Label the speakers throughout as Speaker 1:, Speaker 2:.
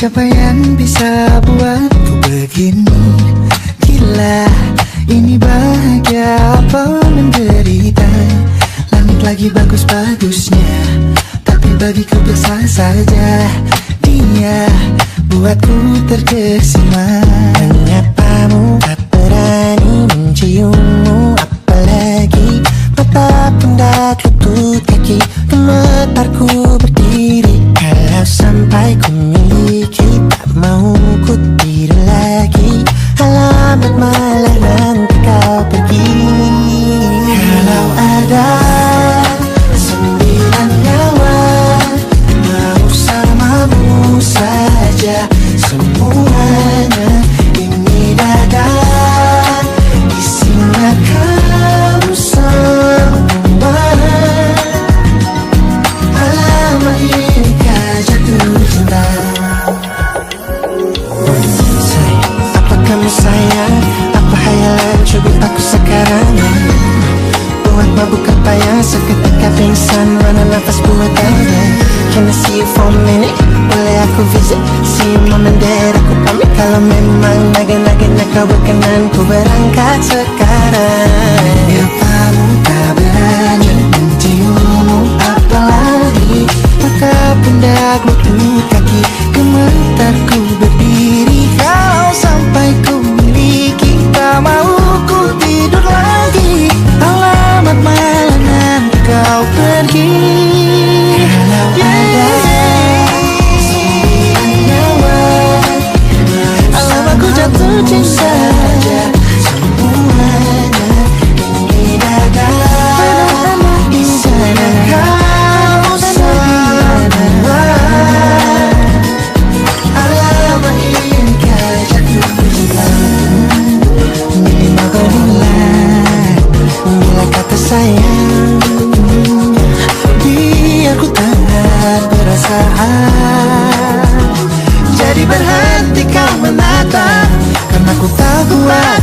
Speaker 1: Pencapaian bisa buatku begini. Gila, ini bahagia apa menderita. Langit lagi bagus-bagusnya, tapi bagiku biasa saja. Dia buatku terkesima.
Speaker 2: Menyapamu, tak berani menciummu, apalagi mata pundak lutut kaki. Gemetarku berdiri kalau sampai ku miliki. Tak mau ku tidur lagi, alamat malah nanti kau pergi. Kalau ada 9 nyawa, mau samamu saja semuanya. Ini dada isinya kamu semua. Alamak inikah jatuh cinta. Apa kamu sayang? Apa hayalan cubit aku sekarang? Buat mabuk apa yang seketika pingsan, mana nafas buatannya. Can I see you for a minute? Boleh aku visit? See you mom and dad, aku pamit kalau memang naga-naganya kau berkenan. Ku berangkat sekarang.
Speaker 1: Apamu tak berani menciummu, apalagi maka pundak lutut kaki. Gemetarku berdiri kalau sampai ku miliki. Tak mau ku tidur lagi, alamat malah nanti kau pergi.
Speaker 2: Kalau ada 9 nyawa,
Speaker 1: Alamat ku jatuh cinta.
Speaker 2: semuanya. Ini dada isinya kamu semua. Alamat inikah jatuh cinta. Minimal berbulan bila kata sayang,
Speaker 1: Biar ku tak perasaan. Jadi berhenti kau menatap, karena ku tak kuat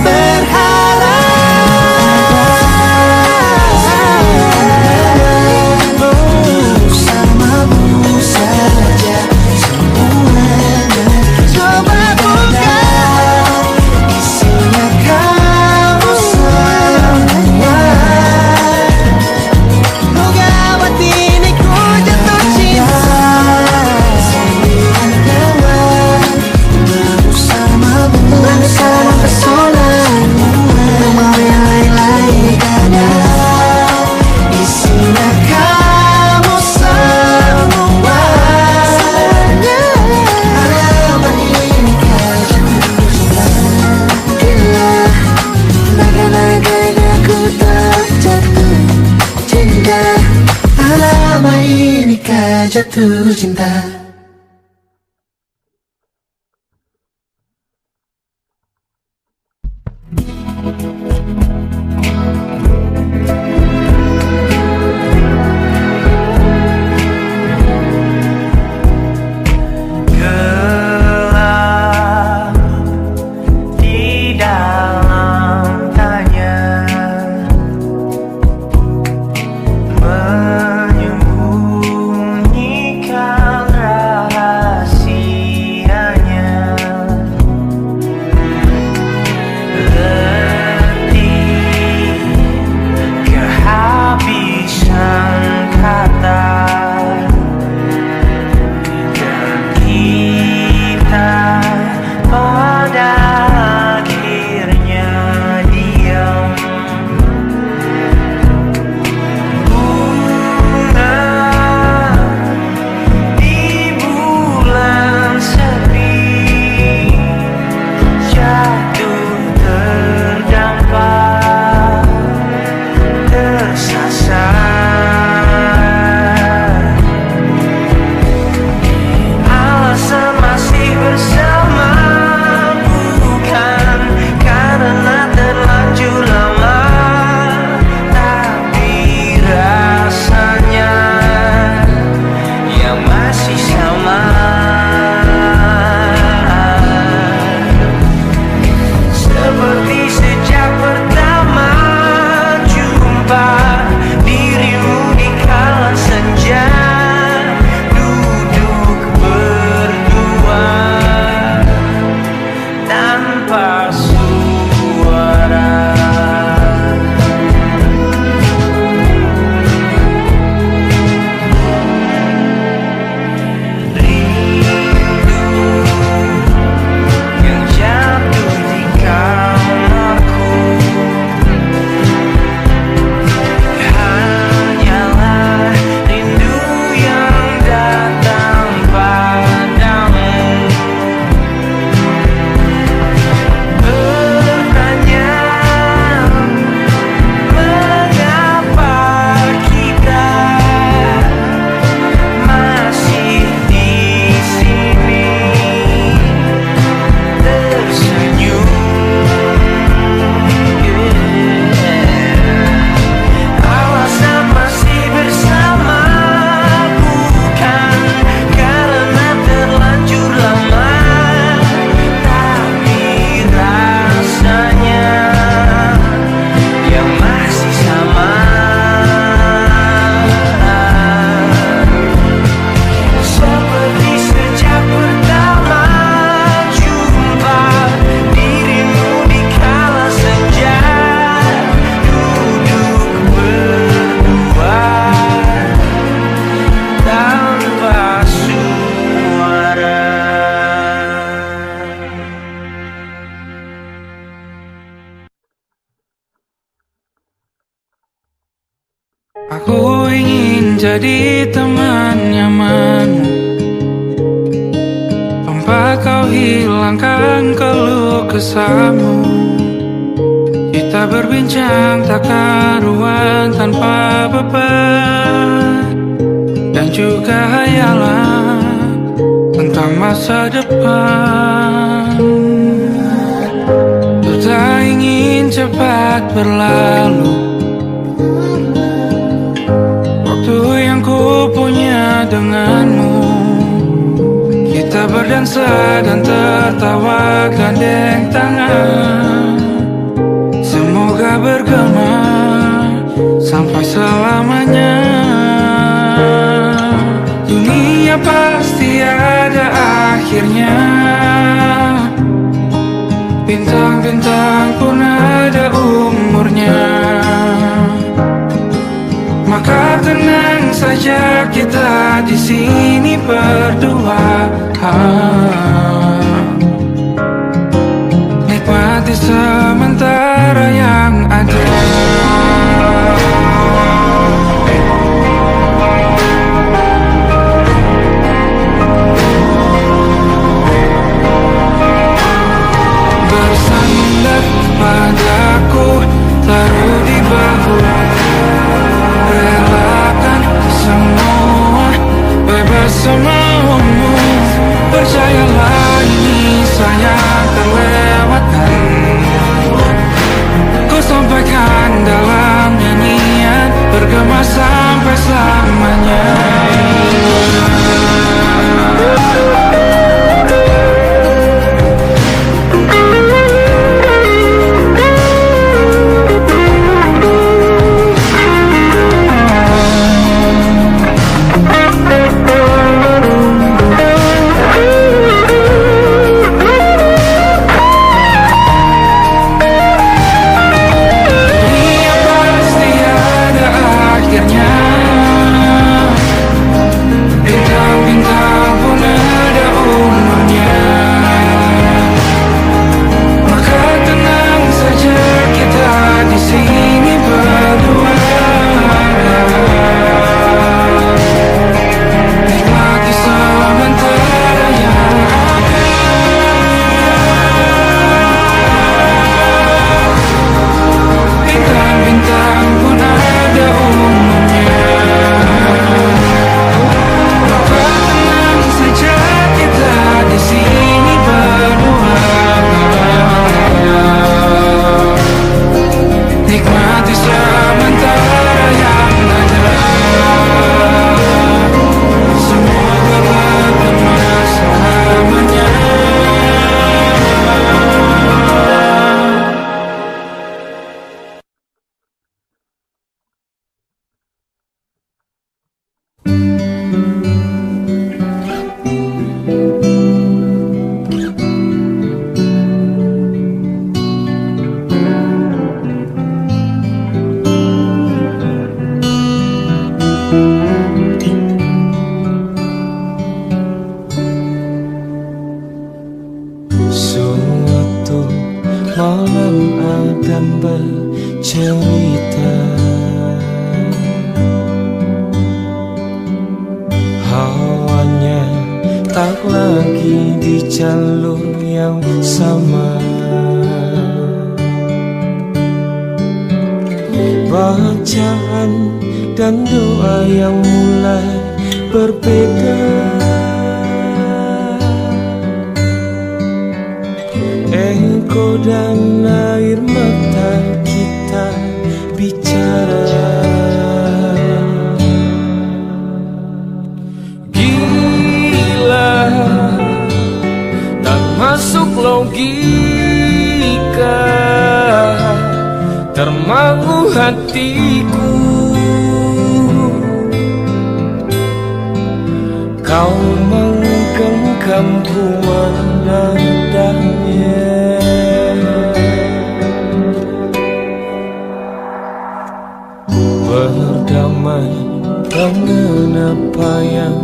Speaker 1: berharap.
Speaker 2: bersamamu saja semuanya.
Speaker 1: Coba buka,
Speaker 2: Isinya kamu semua.
Speaker 1: moga buat ini ku jatuh cinta.
Speaker 2: 9 nyawa, bersamamu bersama pesona. Mau yang lain-lain ada. Isinya kamu semua. Alamat inikah jatuh cinta.
Speaker 1: Gila, naga-naganya ku tak jatuh cinta.
Speaker 2: Alamat inikah jatuh cinta.
Speaker 3: Gelap di dalam tanya, menyembunyikan
Speaker 4: menjadi teman nyamanmu tanpa kau hilangkan keluh kesahmu. Kita berbincang tak karuan tanpa beban, dan juga hayalan tentang masa depan. Ku tak ingin cepat berlalu waktu yang ku punya denganmu. Kita berdansa dan tertawa gandeng tangan, semoga bergema sampai selamanya. Dunia pasti ada akhirnya, bintang-bintang pun ada umurnya. Maka tenang saja kita di sini berdua, nikmati sementara yang ada. Bersandar padaku, taruh di bahu, relakan semua, bebas semaumu. Percayalah ini sayang terlewatkan, ku sampaikan dalam nyanyian, bergema sampai selamanya.
Speaker 5: Berdamai dengan apa yang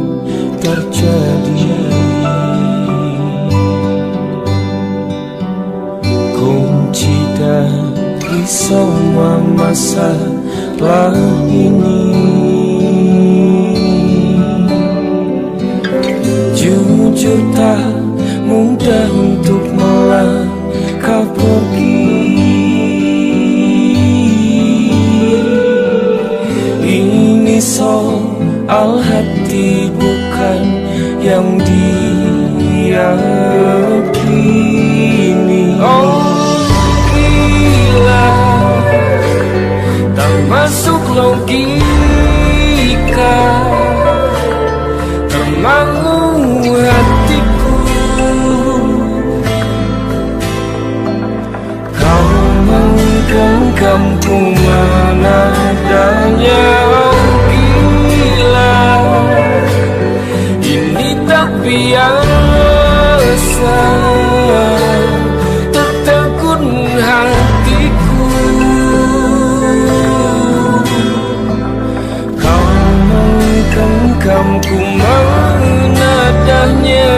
Speaker 5: terjadi, kunci dari semua masalah ini jujur tak mudah untuk melangkah pergi. Ini soal hati bukan yang diyakini. Oh gila, tak masuk logika, termangu hatiku. Kau menggenggamku mana adanya. Oh gila, ini tak biasa, tertegun hatiku. Kau menggenggamku mana adanya.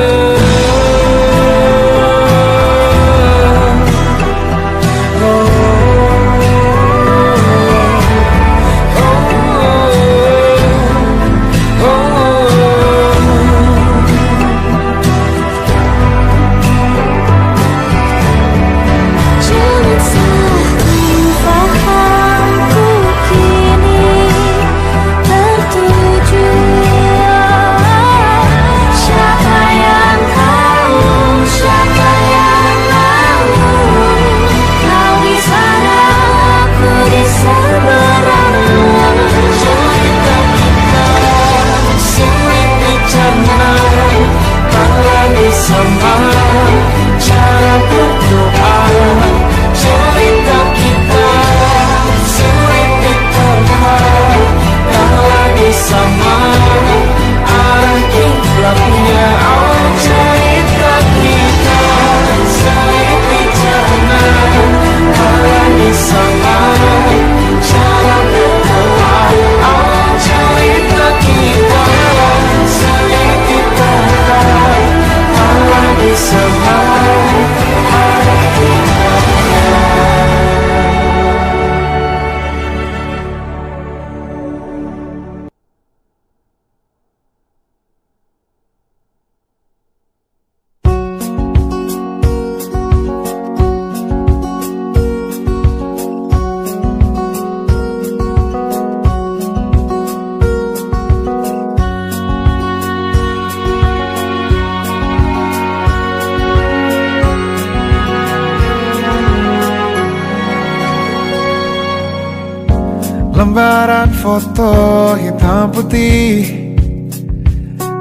Speaker 1: Lembaran foto hitam putih,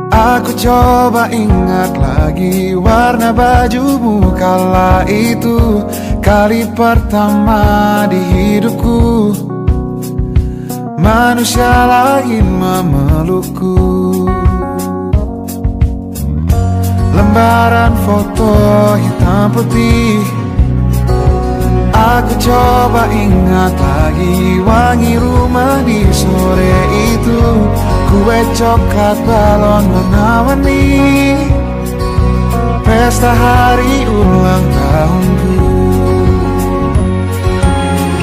Speaker 1: aku coba ingat lagi warna bajumu kala itu. Kali pertama di hidupku manusia lain memelukku. Lembaran foto hitam putih, aku coba ingat lagi wangi rumah di sore itu. Kue coklat balon warna-warni, pesta hari ulang tahunku.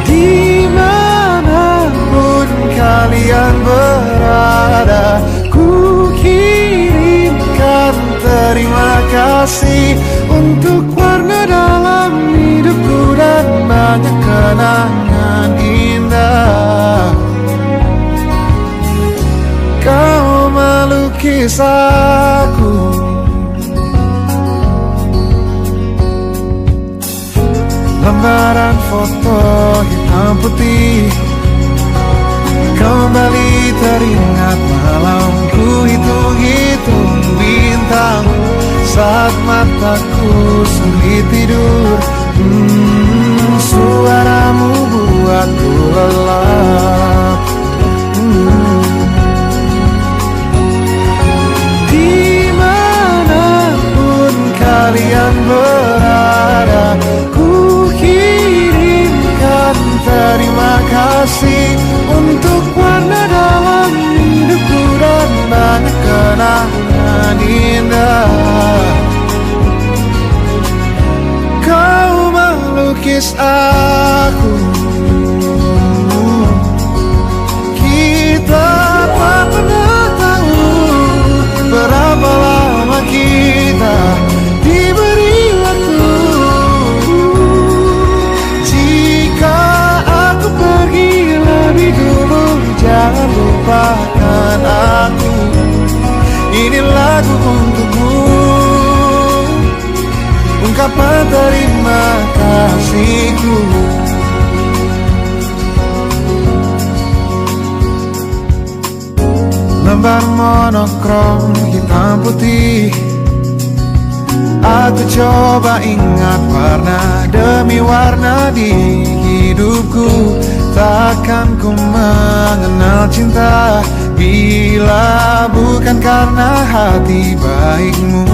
Speaker 1: Dimanapun kalian berada, ku kirimkan terima kasih untuk warna dalam hidupku dan banyak kenangan indah. Kau melukis aku, lembaran foto hitam putih, kembali teringat malam ku hitung-hitung bintang saat mataku sulit tidur. Suaramu buatku lelap. Dimanapun kalian berada, ku kirimkan terima kasih untuk warna dalam hidupku dan banyak kenangan indah. Kau melukis aku, kita tak pernah tahu berapa lama kita ungkapan terima kasihku. Lembar monokrom hitam putih, aku coba ingat warna demi warna di hidupku. Takkan ku mengenal cinta bila bukan karena hati baikmu.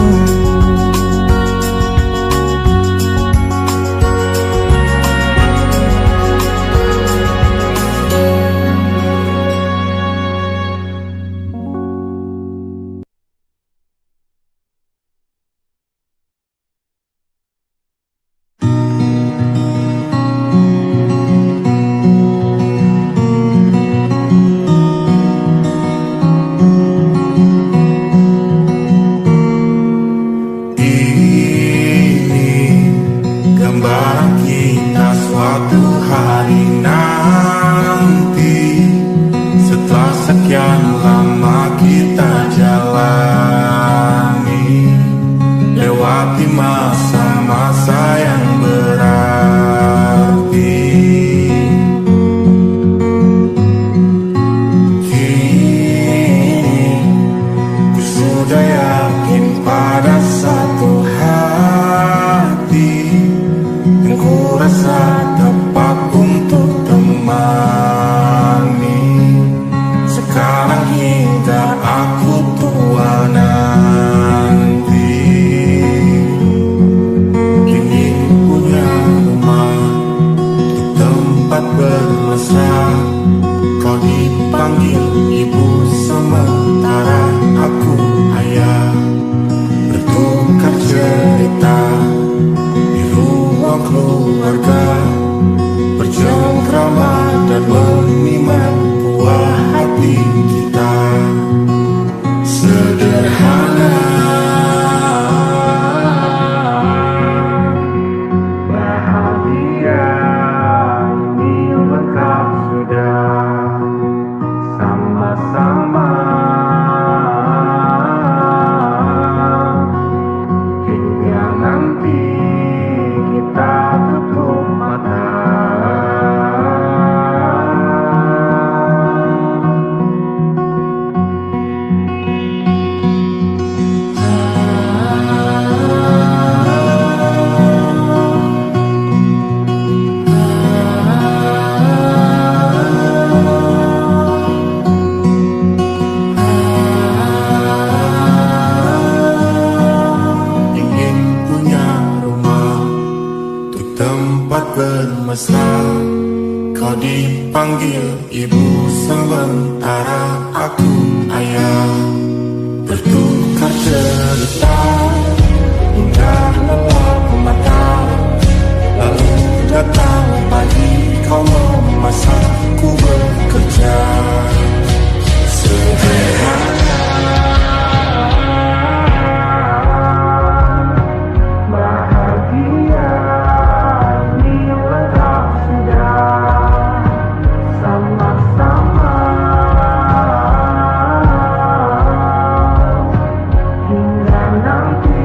Speaker 3: Hingga nanti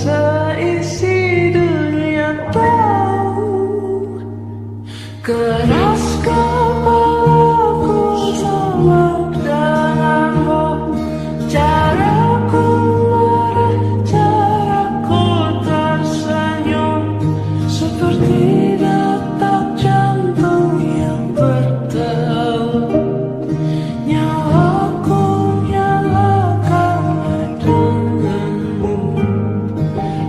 Speaker 3: seisi dunia tahu. Keras kepalaku sama denganmu, caraku marah, caraku tersenyum, seperti detak jantung yang berdebar. Nyawaku nyalakan denganmu,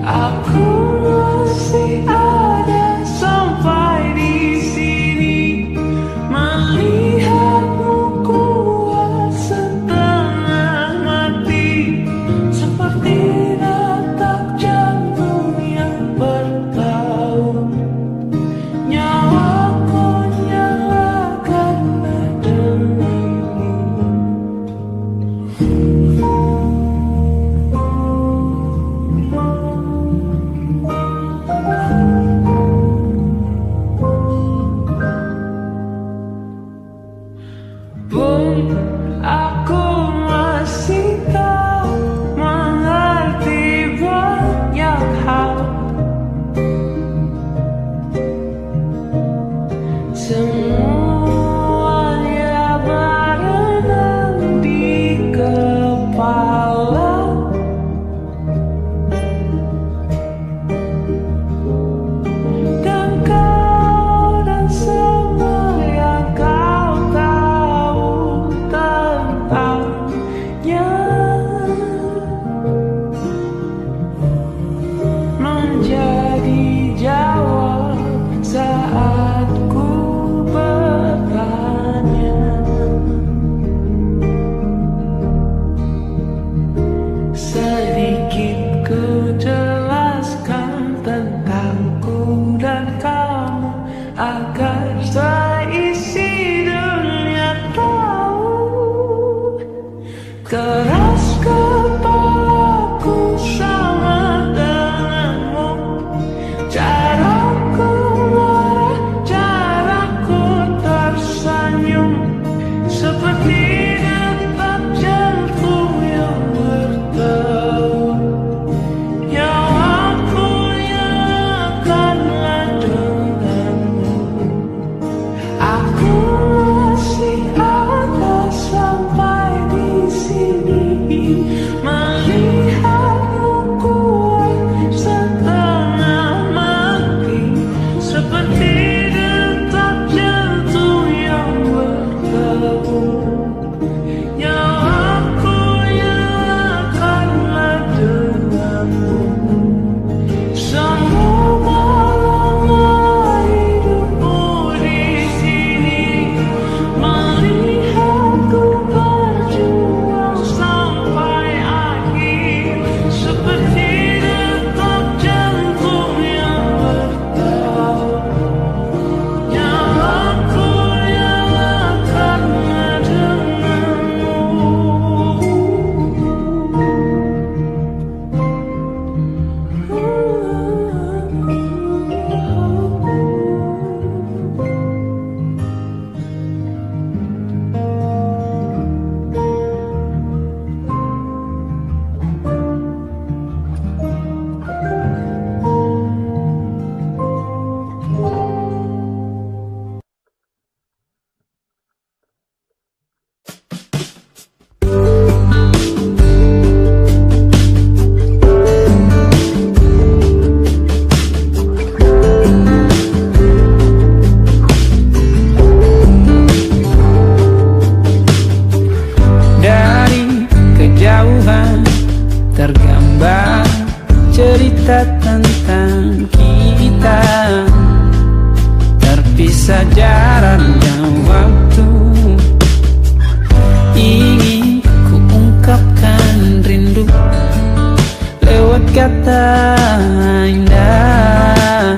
Speaker 3: aku masih ada sampai di sini, melihatmu kuat setengah mati, seperti detak jantung yang bertaut. Nyawaku nyalakan denganmu. Pun aku masih tak mengerti banyak hal, semuanya berenang di kepala. Dan kau dan semua yang kau tahu tentangnya menjadi jawab saat ku bertanya. Sedikit ku jelaskan tentangku dan kamu, agar seisi dunia tahu. Keras kepalaku sama denganmu, caraku marah, caraku tersenyum, seperti detak jantung yang berdebar. Nyawaku nyalakanlah denganmu, aku masih ada sampai di sini, melihatmu kuat setengah mati, seperti detak jantung yang berdebar. Nyawaku nyalakanlah denganmu, semua malam hidupmu di sini, melihatku berjuang sampai akhir, seperti detak jantung yang berdebar. Nyawaku nyalakanlah denganmu.
Speaker 4: Dari kejauhan tergambar cerita tentang kita, terpisah jarak dan waktu. Ingin ku ungkapkan rindu lewat kata indah,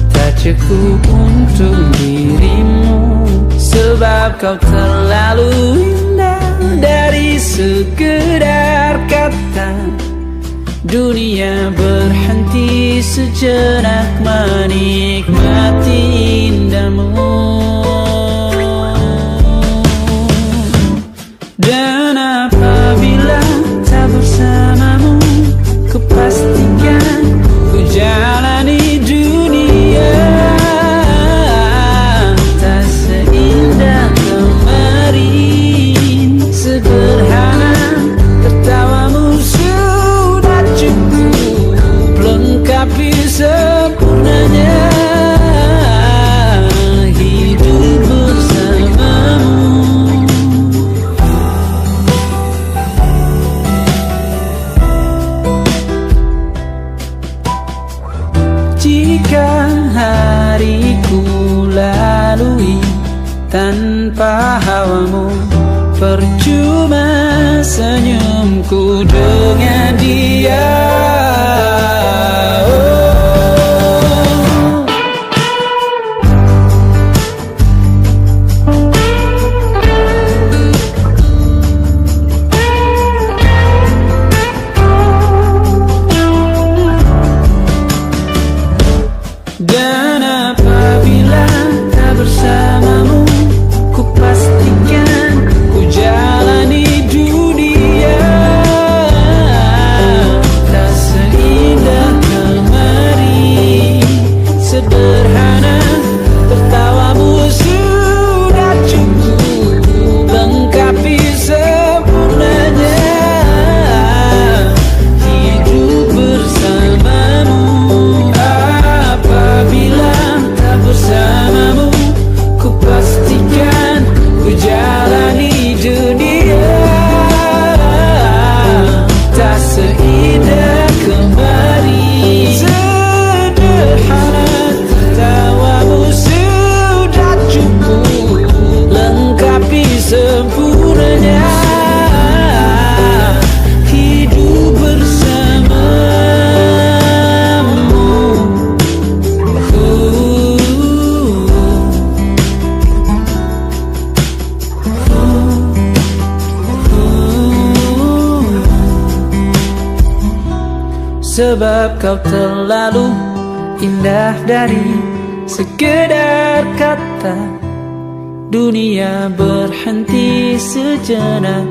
Speaker 4: tak cukup untuk dirimu, sebab kau terlalu indah. Dari sekedar kata, dunia berhenti sejenak menikmati indahmu. Dan apabila tak bersamamu, ku pasti lengkapi sempurnanya hidup bersamamu. Jika hariku lalui tanpa hawamu, percuma senyumku dengan dia. Dan apabila tak bersamamu, ku pastikan ku jalani dunia tak seindah kemari. Sederhana tertawamu sudah cukup lengkapi sempurnanya hidup bersamamu. Apabila tak bersamamu, ku pastikan ku jalani dunia tak seindah kembali. Sederhana tertawamu sudah cukup lengkapi sempurnanya hidup bersamamu. Sebab kau terlalu indah dari sekedar kata. Dunia berhenti sejenak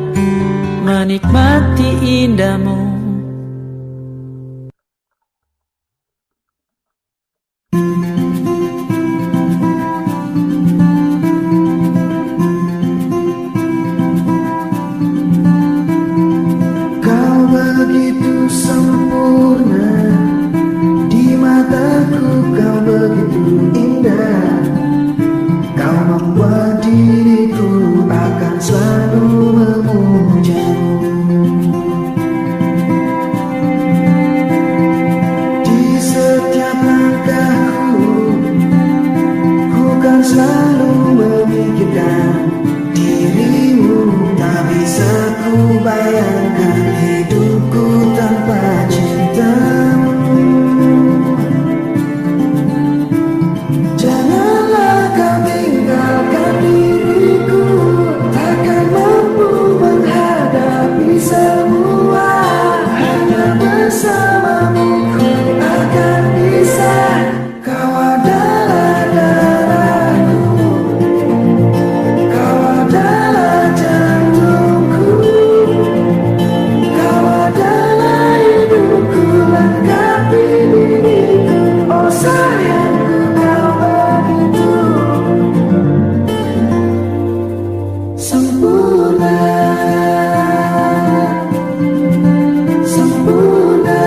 Speaker 4: menikmati indahmu.
Speaker 2: Kau begitu sempurna, di mataku kau begitu indah. Kau membuat diriku akan selalu memujamu. Di setiap langkahku, ku kan selalu memikirkan dirimu. Tak bisa ku bayangkan hidupku tanpa cintamu. Janganlah kau tinggalkan diriku, takkan mampu menghadapi semua. Hanya bersamamu ku akan bisa. Kau adalah darahku, kau adalah jantungku, kau adalah hidupku, lengkapi diriku. Oh sayangku, kau begitu sempurna, sempurna.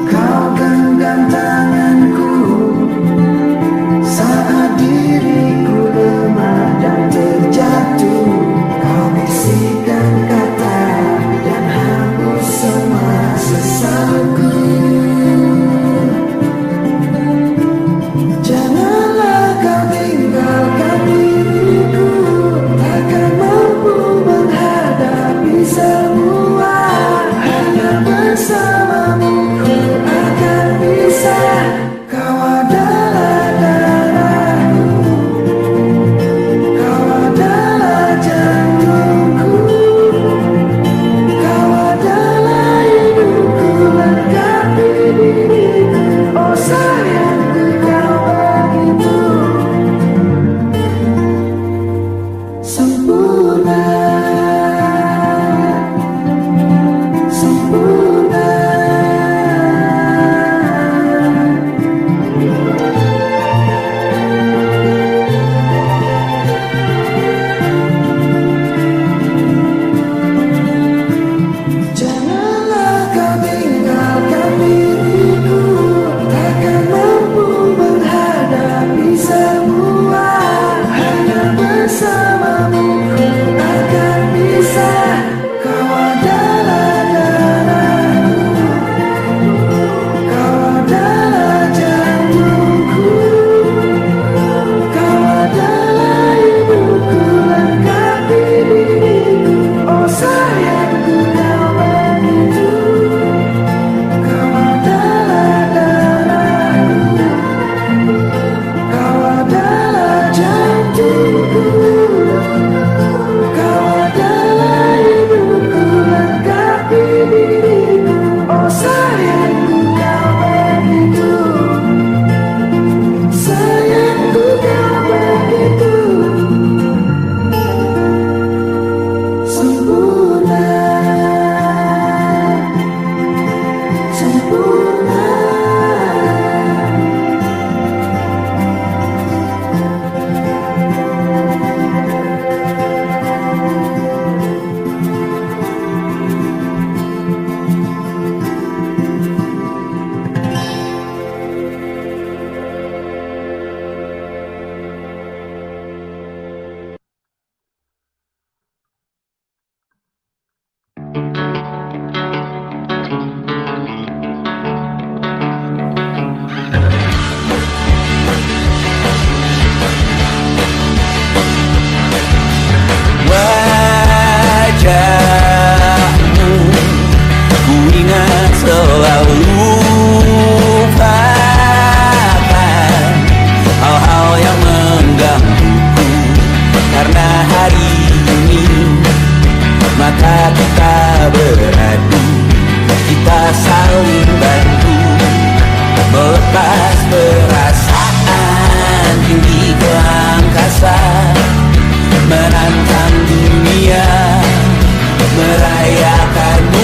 Speaker 2: Kau genggam tanganku saat diriku lemah dan terjatuh. Kau bisikkan kata dan hapus semua sesalku. Janganlah kau tinggalkan diriku, takkan mampu menghadapi semua. Hanya bersamamu ku akan bisa. Kau adalah darahku, kau adalah jantungku, kau adalah hidupku, lengkapi diriku. Oh sayangku, kau begitu sempurna,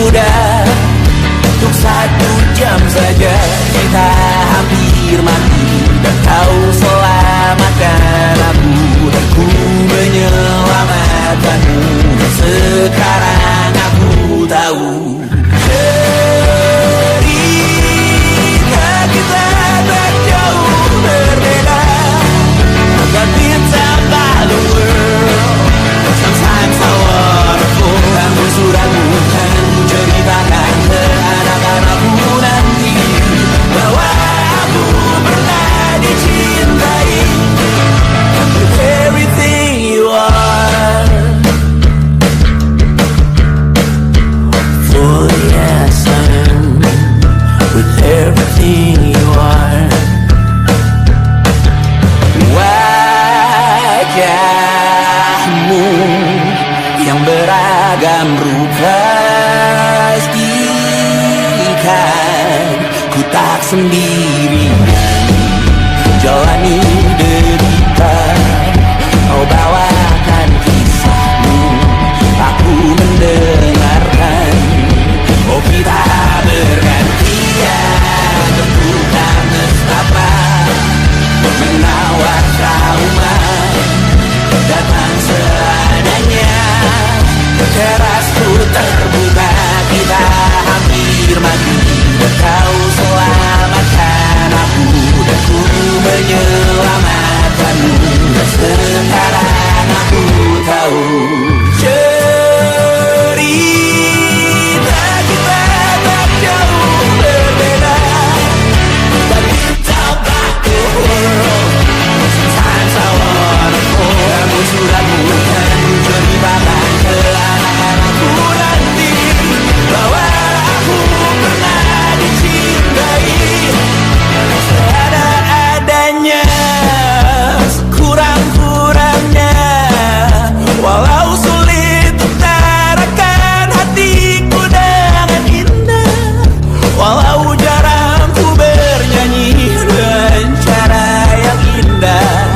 Speaker 1: mudah. Untuk 1 jam saja kita hampir mati, dan kau selamatkan aku, dan ku menyelamatkanmu. Dan sekarang aku tahu cerita kita tak jauh berbeda. But it's about the world. Sometimes I wanna fall. Kamu suratmu kan ceritakan ke anak-anakku nanti bahwa aku pernah dicintai with everything you are. For yes I am with everything you are. Wajahmu yang beragam rupa pastikan ku tak sendirian jalani derita. Kau bawakan kisahmu, aku mendengarkan. Oh kita bergantian, tentukan nestapa menawar trauma datang seadanya. Terasku terbuka, kita hampir mati, dan kau selamatkan aku, dan ku menyelamatkanmu. Dan sekarang aku tahu cerita kita tak jauh berbeda. But it's about the world. Sometimes I wanna fall. Kamu suratmu kan ceritakan ke anak-anakku nanti bahwa aku pernah dicintai seadanya, sekurang-kurangnya. Walau sulit utarakan hatiku dengan indah, walau jarang ku bernyanyi dengan cara yang indah,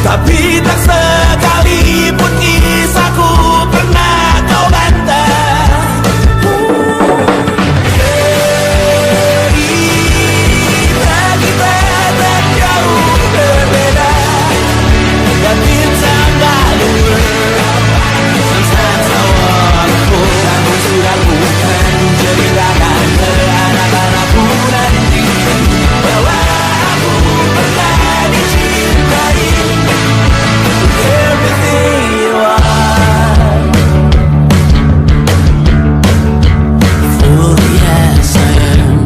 Speaker 1: tapi tak sekalipun kisahku pernah kau bantah. Cerita kita tak jauh berbeda, dan kita malu. Sometimes I wanna fall. Kamu sudah bukan ceritakan ke anak-anakku nanti bahwa aku pernah dicintai with everything you are. For yes I am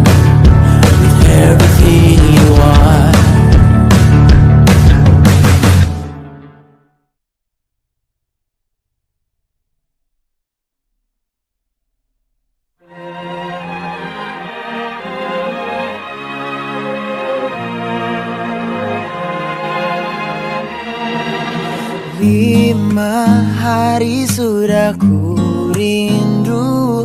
Speaker 1: with everything you are.
Speaker 2: Lima hari sudah ku rindu,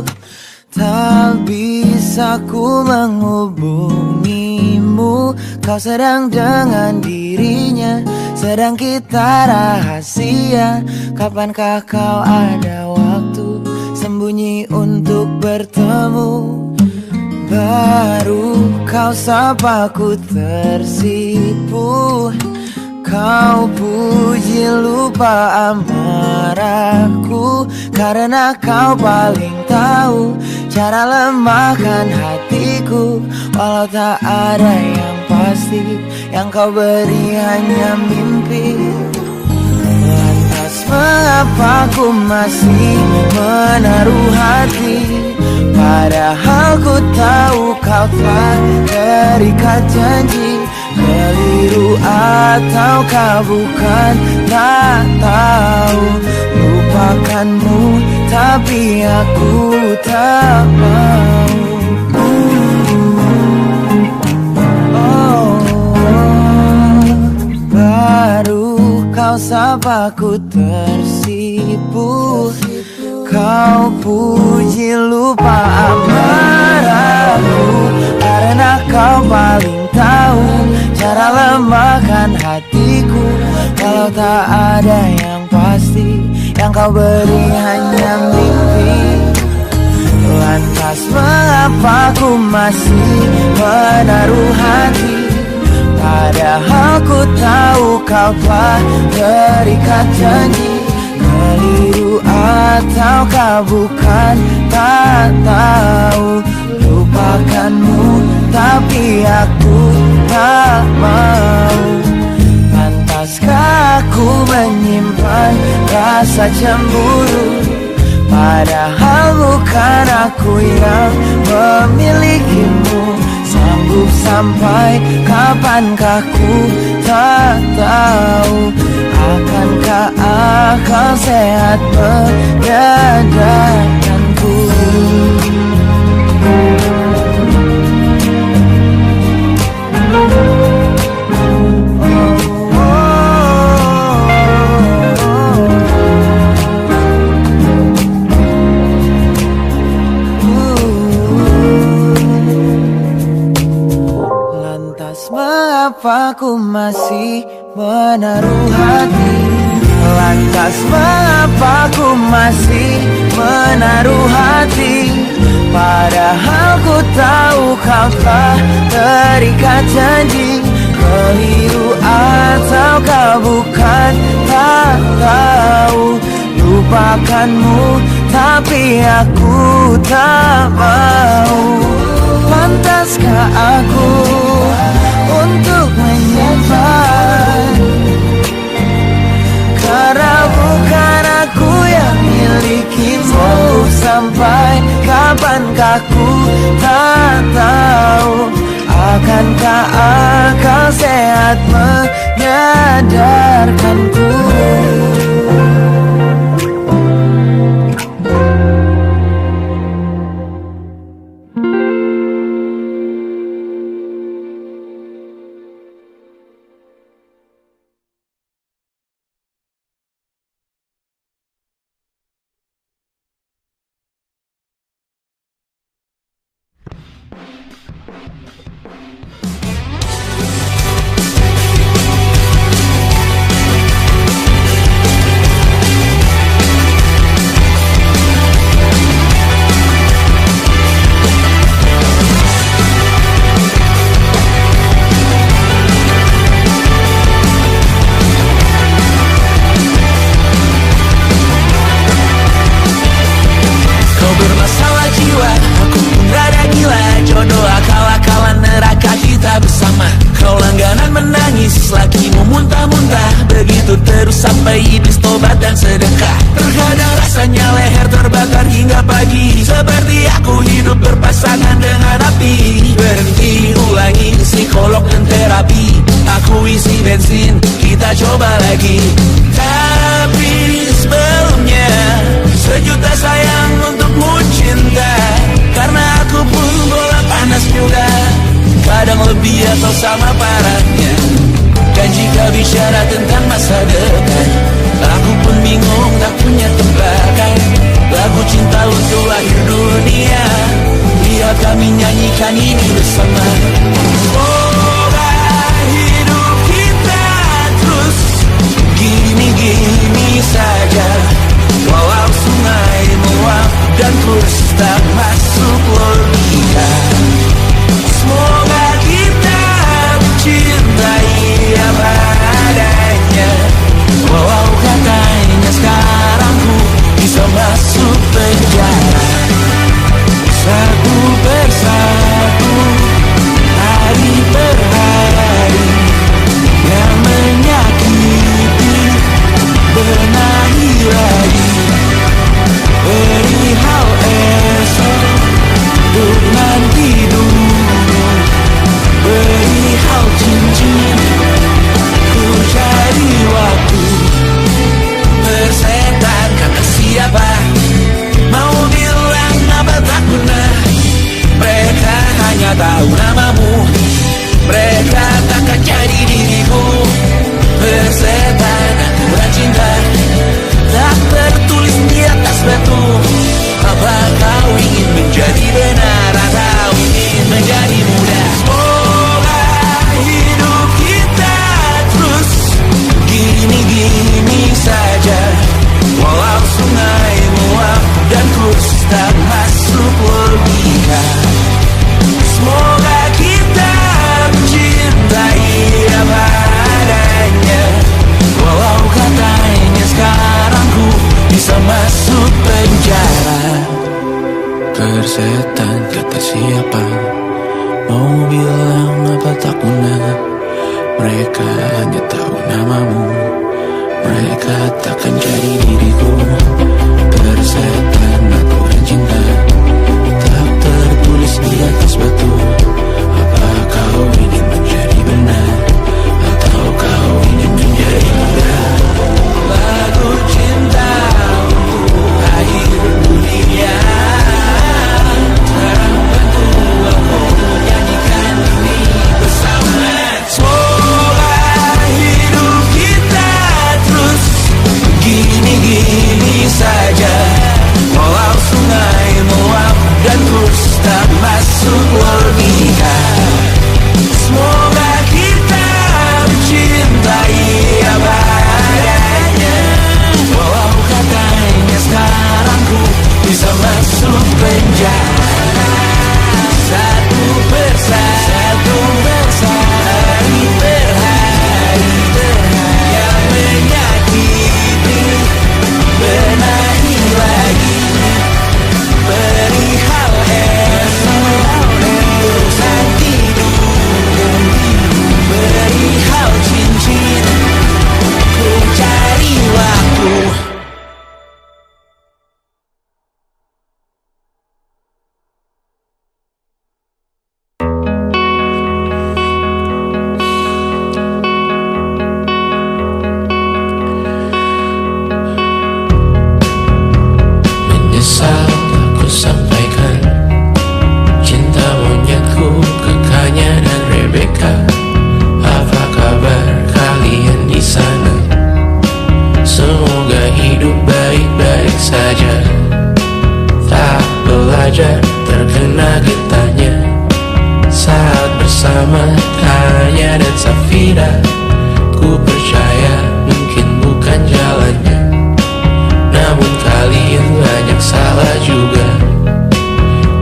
Speaker 2: tak bisa ku menghubungimu. Kau sedang dengan dirinya, sedang kita rahasia. Kapankah kau ada waktu sembunyi untuk bertemu? Baru kau sapa ku tersipu. Kau puji lupa amarahku, karena kau paling tahu cara lemahkan hatiku. Walau tak ada yang pasti, yang kau beri hanya mimpi. Lantas mengapa ku masih menaruh hati, padahal ku tahu kau telah terikat janji. Keliru ataukah bukan, tak tahu. Lupakanmu tapi aku tak mau. Baru kau sapa ku tersipu. Kau puji lupa amarahku, karena kau paling tahu cara lemahkan hatiku. Kalau tak ada yang pasti, yang kau beri hanya mimpi. Lantas mengapa ku masih menaruh hati, padahal ku tahu kau telah terikat janji. Keliru ataukah bukan, tak tahu. Lupakanmu tapi aku tak mau. Pantaskah aku menyimpan rasa cemburu, padahal bukan aku yang memilikimu. Sanggup sampai kapankah ku tak tahu. Akankah akal sehat menyadarkanku? Lantas mengapa ku masih menaruh hati? Lantas mengapa ku masih menaruh hati? Padahal ku tahu kau telah terikat janji. Keliru ataukah bukan, tak tahu. Lupakanmu tapi aku tak mau. Pantaskah aku untuk menyimpan, karena bukan aku yang milikimu. Sampai kapankah ku tak tahu. Akankah akal sehat menyadarkanku?
Speaker 1: Sampai iblis tobat dan sedekah. Terkadang rasanya leher terbakar hingga pagi, seperti aku hidup berpasangan dengan api. Berhenti, ulangi psikolog dan terapi. Aku isi bensin, kita coba lagi. Tapi sebelumnya sejuta sayang untukmu cinta, karena aku pun bola panas juga, kadang lebih atau sama parahnya. Dan jika bicara tentang masa depan, aku pun bingung tak punya tebakan. Lagu cinta untuk akhir dunia, biar kami nyanyikan ini bersama. Semoga hidup kita terus gini-gini saja, walau sungai meluap dan kurs tak masuk logika. Semoga kita mencintai apa adanya, walau katanya sekarang ku bisa masuk penjara. Satu persatu hari persetan kata siapa. Mau bilang apa tak guna, mereka hanya tahu namamu. Mereka takkan jadi diriku. Persetan aturan cinta tak tertulis di atas batu. Apa kau ingin menjadi benar, atau kau ingin menjadi muda? Lagu cinta untuk akhir dunia. Sekarang bantu aku nyanyikan ini bersama. Semoga hidup kita terus gini-gini saja. Walau sungai meluap dan terus tak masuk logika. Semoga kita mencintai apa adanya. Walau katanya sekarang ku bisa masuk penjara. Satu persatu, hari per hari yang menyakiti. Benahi lagi perihal esok, urusan tidur, perihal cincin, ku cari waktu. Menyesal aku sampaikan cinta monyetku ke Kanya dan Rebecca. Apa kabar kalian di sana? Semoga hidup baik-baik saja. Tak belajar terkena getahnya saat bersama Tanya dan Safira. Ku percaya mungkin bukan jalannya, namun kalian banyak salah juga.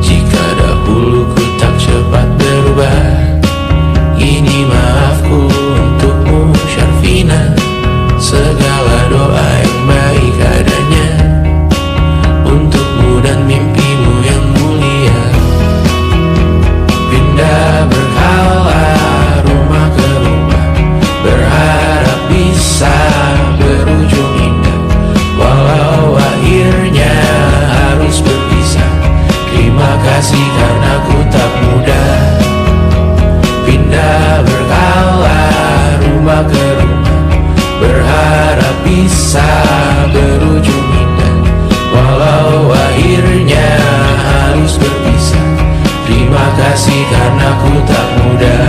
Speaker 1: Jika dahulu ku tak cepat berubah, ini maafku untukmu Syarfina. Segala doa yang baik adanya untukmu dan mimpimu yang mulia. Pindah berhala rumah ke rumah, berharap bisa berujung indah. Walau akhirnya harus berpisah, terima kasih karena ku tak mudah. Pindah berkala rumah ke rumah, berharap bisa berujung indah. Walau akhirnya harus berpisah, terima kasih karena ku tak mudah.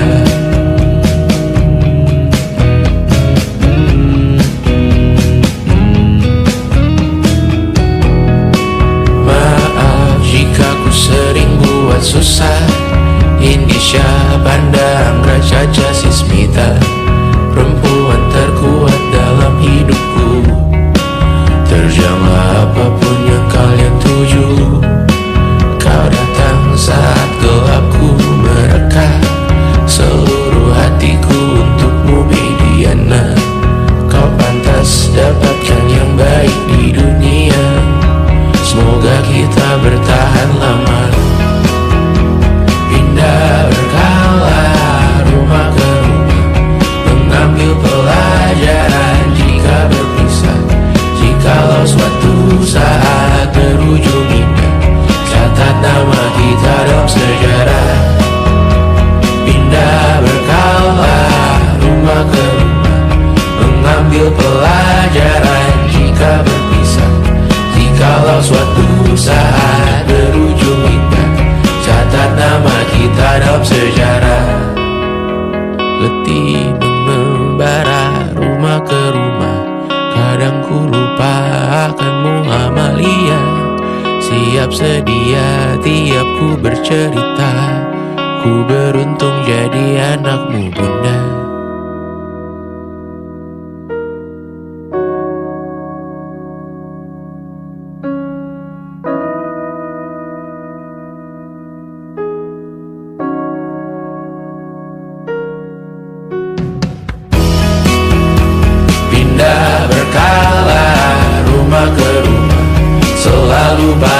Speaker 1: Sering buat susah. Indisha, Banda, Anggra, Caca, Sismita, perempuan terkuat dalam hidupku. Terjanglah apapun yang kalian tuju. Kau datang saat gelapku mereka. Seluruh hatiku untukmu Mediana. Kau pantas dapatkan yang baik di dunia. Semoga kita bertahan lama. Pindah berkala rumah ke rumah, mengambil pelajaran jika berpisah. Jikalau suatu saat berujung indah, catat nama kita dalam sejarah. Pindah berkala rumah ke rumah, mengambil pelajaran jika berpisah. Jikalau suatu saat berujung indah, catat nama kita dalam sejarah. Letih mengembara rumah ke rumah, kadang ku lupa akanmu Amalia. Siap sedia tiap ku bercerita, ku beruntung jadi anakmu bunda. Pindah berkala rumah ke rumah, selalu baik